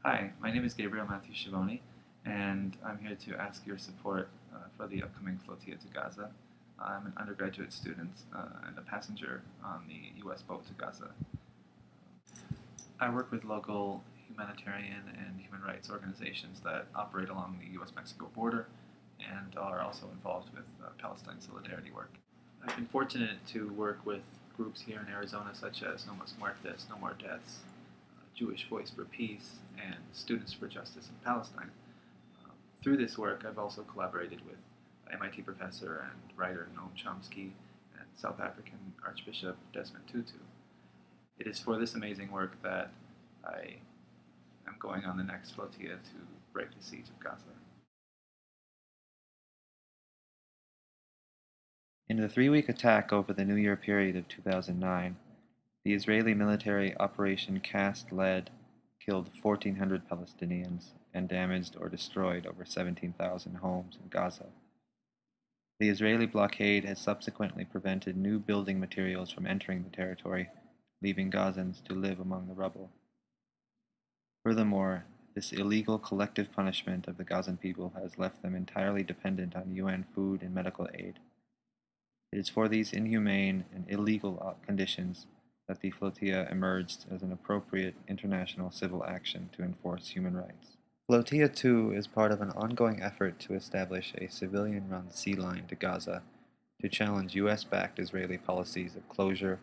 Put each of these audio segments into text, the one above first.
Hi, my name is Gabriel Schivone, and I'm here to ask your support for the upcoming flotilla to Gaza. I'm an undergraduate student and a passenger on the U.S. boat to Gaza. I work with local humanitarian and human rights organizations that operate along the U.S.-Mexico border and are also involved with Palestine solidarity work. I've been fortunate to work with groups here in Arizona such as No Mas Muertes, No More Deaths, Jewish Voice for Peace, and Students for Justice in Palestine. Through this work, I've also collaborated with MIT professor and writer Noam Chomsky and South African Archbishop Desmond Tutu. It is for this amazing work that I am going on the next flotilla to break the siege of Gaza. In the 3-week attack over the New Year period of 2009, the Israeli military Operation Cast Lead killed 1,400 Palestinians and damaged or destroyed over 17,000 homes in Gaza. The Israeli blockade has subsequently prevented new building materials from entering the territory, leaving Gazans to live among the rubble. Furthermore, this illegal collective punishment of the Gazan people has left them entirely dependent on UN food and medical aid. It is for these inhumane and illegal conditions that the flotilla emerged as an appropriate international civil action to enforce human rights. Flotilla 2 is part of an ongoing effort to establish a civilian-run sea line to Gaza to challenge US-backed Israeli policies of closure,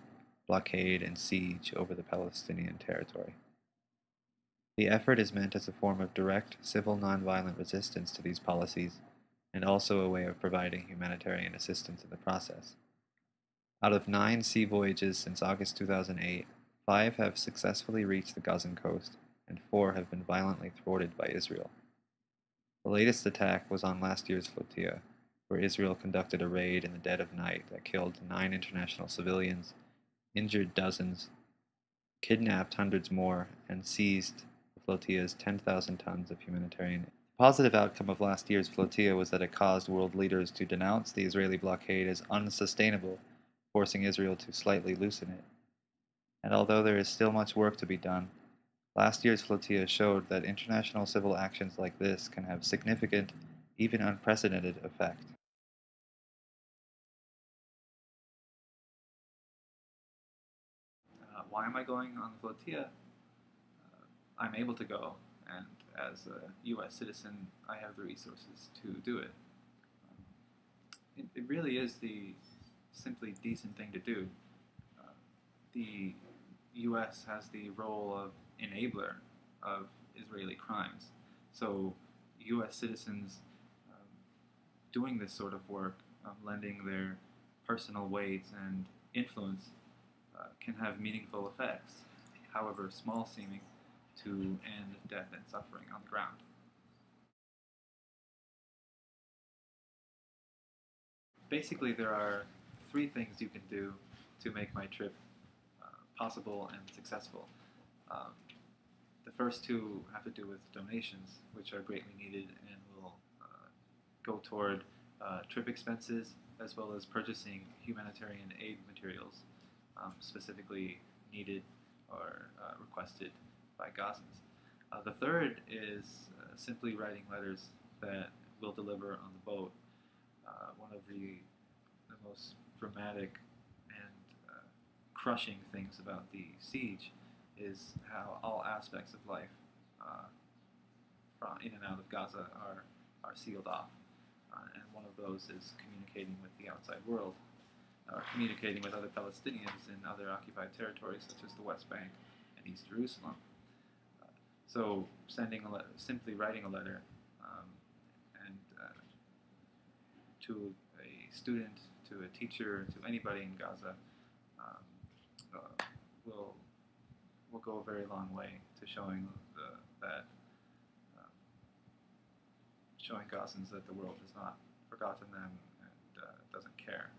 blockade, and siege over the Palestinian territory. The effort is meant as a form of direct, civil nonviolent resistance to these policies, and also a way of providing humanitarian assistance in the process. Out of 9 sea voyages since August 2008, 5 have successfully reached the Gazan coast, and 4 have been violently thwarted by Israel. The latest attack was on last year's flotilla, where Israel conducted a raid in the dead of night that killed 9 international civilians, injured dozens, kidnapped hundreds more, and seized the flotilla's 10,000 tons of humanitarian aid. The positive outcome of last year's flotilla was that it caused world leaders to denounce the Israeli blockade as unsustainable, forcing Israel to slightly loosen it. And although there is still much work to be done, last year's flotilla showed that international civil actions like this can have significant, even unprecedented effect. Why am I going on the flotilla? I'm able to go, and as a U.S. citizen, I have the resources to do it. It really is the simply decent thing to do. The U.S. has the role of enabler of Israeli crimes. So U.S. citizens doing this sort of work, lending their personal weight and influence, can have meaningful effects, however small seeming, to end death and suffering on the ground. Basically, there are 3 things you can do to make my trip possible and successful. Um, the first 2 have to do with donations, which are greatly needed and will go toward trip expenses as well as purchasing humanitarian aid materials specifically needed or requested by Gazans. The third is simply writing letters that we'll deliver on the boat. One of the most dramatic and crushing things about the siege is how all aspects of life from in and out of Gaza are sealed off. And one of those is communicating with the outside world, or communicating with other Palestinians in other occupied territories such as the West Bank and East Jerusalem. So simply writing a letter and to a student, to a teacher, to anybody in Gaza will go a very long way to showing that showing Gazans that the world has not forgotten them and doesn't care.